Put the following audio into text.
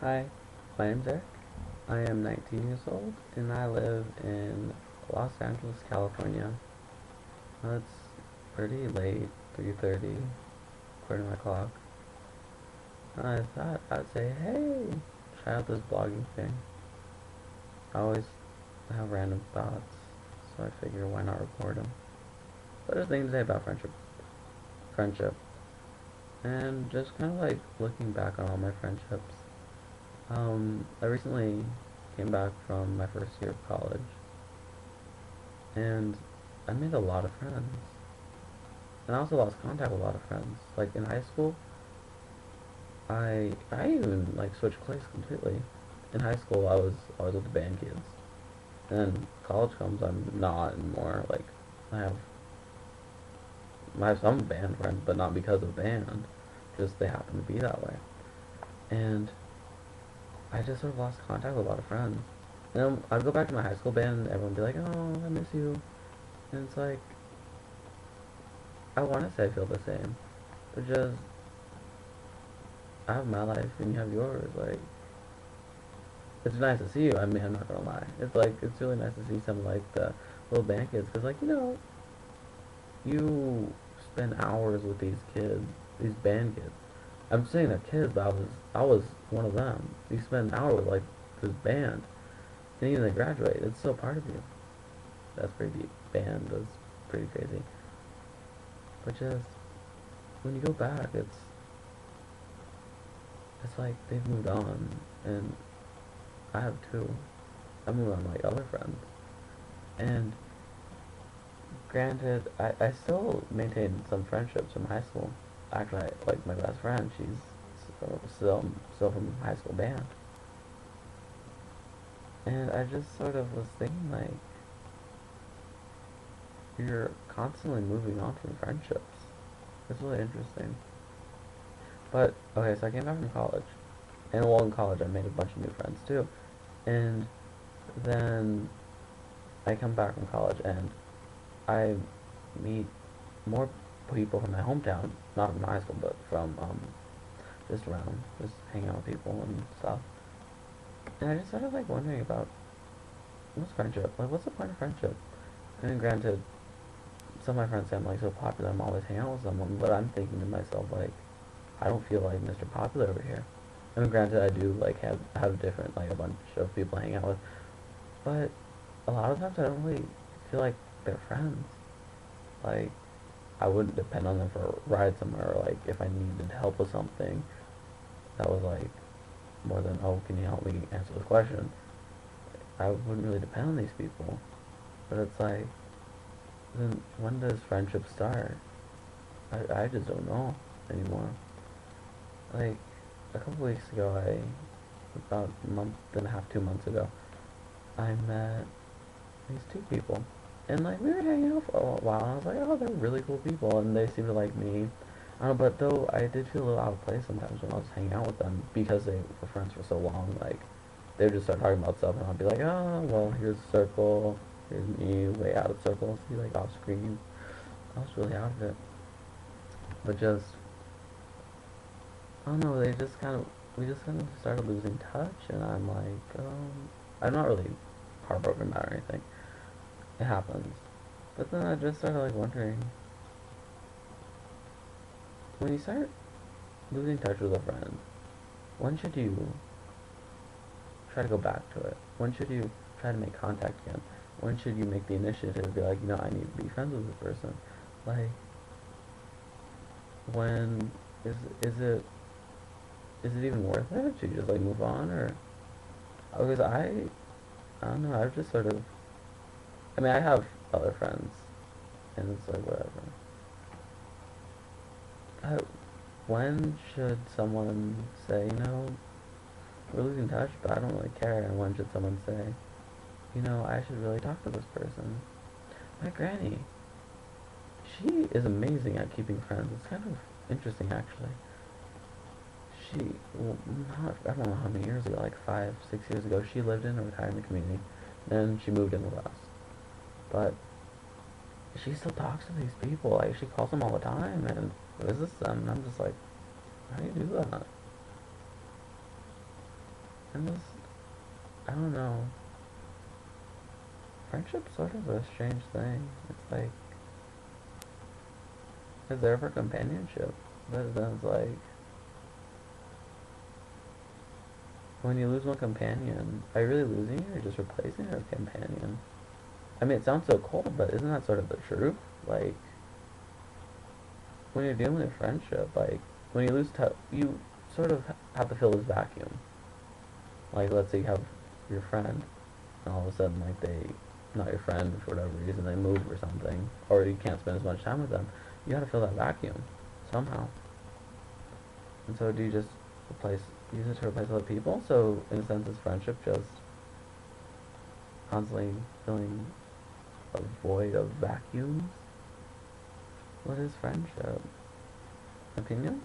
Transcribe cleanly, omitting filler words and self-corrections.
Hi, my name's Eric. I am 19 years old and I live in Los Angeles, California. It's pretty late, 3:30 according to my clock. I thought I'd say, hey, try out this blogging thing. I always have random thoughts, so I figure why not record them. But there's things to say about friendship, and just kind of like looking back on all my friendships. I recently came back from my first year of college, and I made a lot of friends. And I also lost contact with a lot of friends. Like in high school, I even like switched class completely. In high school, I was with the band kids. And then college comes, I'm not anymore. Like I have I have some band friends, but not because of band. Just they happen to be that way. And I just sort of lost contact with a lot of friends. And then I'd go back to my high school band, and everyone would be like, "Oh, I miss you." And it's like I want to say I feel the same, but just I have my life and you have yours. Like it's nice to see you. I mean, I'm not gonna lie. It's like it's really nice to see some like the little band kids because like you spend hours with these kids, these band kids. I'm saying they're kids, but I was one of them. You spend an hour with like this band, and even they graduate. It's still part of you. That's pretty deep. Band is pretty crazy. But just when you go back, it's like they've moved on, and I have too. I moved on like other friends, and granted, I still maintain some friendships from high school. Actually, like my best friend, she's still from high school band, and I just sort of was thinking like you're constantly moving on from friendships. It's really interesting. But okay, so I came back from college, and while in college, I made a bunch of new friends too, and then I come back from college and I meet more people from my hometown, not from high school, but from just around, just hanging out with people and stuff. And I just started like wondering about what's friendship? Like, what's the point of friendship? I mean, granted, some of my friends say I'm like so popular, I'm always hanging out with someone, but I'm thinking to myself like, I don't feel like Mr. Popular over here. I mean, granted, I do like have different like a bunch of people to hang out with, but a lot of times I don't really feel like they're friends. Like, I wouldn't depend on them for a ride somewhere, or like if I needed help with something that was like more than, oh, can you help me answer this question? I wouldn't really depend on these people. But it's like, then when does friendship start? I just don't know anymore. Like, a couple weeks ago, about a month and a half, 2 months ago, I met these two people. And like, we were hanging out for a while, and I was like, oh, they're really cool people, and they seem to like me. I don't know, but though I did feel a little out of place sometimes when I was hanging out with them because they were friends for so long. Like, they would just start talking about stuff, and I'd be like, oh, well, here's a circle, here's me, way out of the circle, see, like, off screen. I was really out of it. But just, I don't know, we just kind of started losing touch, and I'm like, I'm not really heartbroken about it or anything. It happens. But then I just started, like, wondering, when you start losing touch with a friend, when should you try to go back to it? When should you try to make contact again? When should you make the initiative to be like, I need to be friends with this person? Like, when is is it is it even worth it? Should you just like move on, or because I don't know. I've just sort of, I mean, I have other friends, and it's like whatever. I, when should someone say, we're losing touch, but I don't really care, and when should someone say, I should really talk to this person? My granny, she is amazing at keeping friends. It's kind of interesting, actually. Well, I don't know how many years ago, like 5, 6 years ago, she lived in a retirement community. Then she moved in with us. But she still talks to these people. Like, she calls them all the time and visits them. And I'm just like, how do you do that? And this, I don't know. Friendship's sort of a strange thing. It's like, it's there for companionship. But then it's like, when you lose one companion, are you really losing it or just replacing your companion? I mean, it sounds so cold, but isn't that sort of the truth? Like, when you're dealing with a friendship, like, when you lose touch, you sort of have to fill this vacuum. Like, let's say you have your friend, and all of a sudden, like, not your friend for whatever reason, they move or something, or you can't spend as much time with them. You gotta fill that vacuum somehow. And so, do you just use it to replace other people? So, in a sense, is friendship just constantly filling a void of vacuums? What is friendship? Opinion?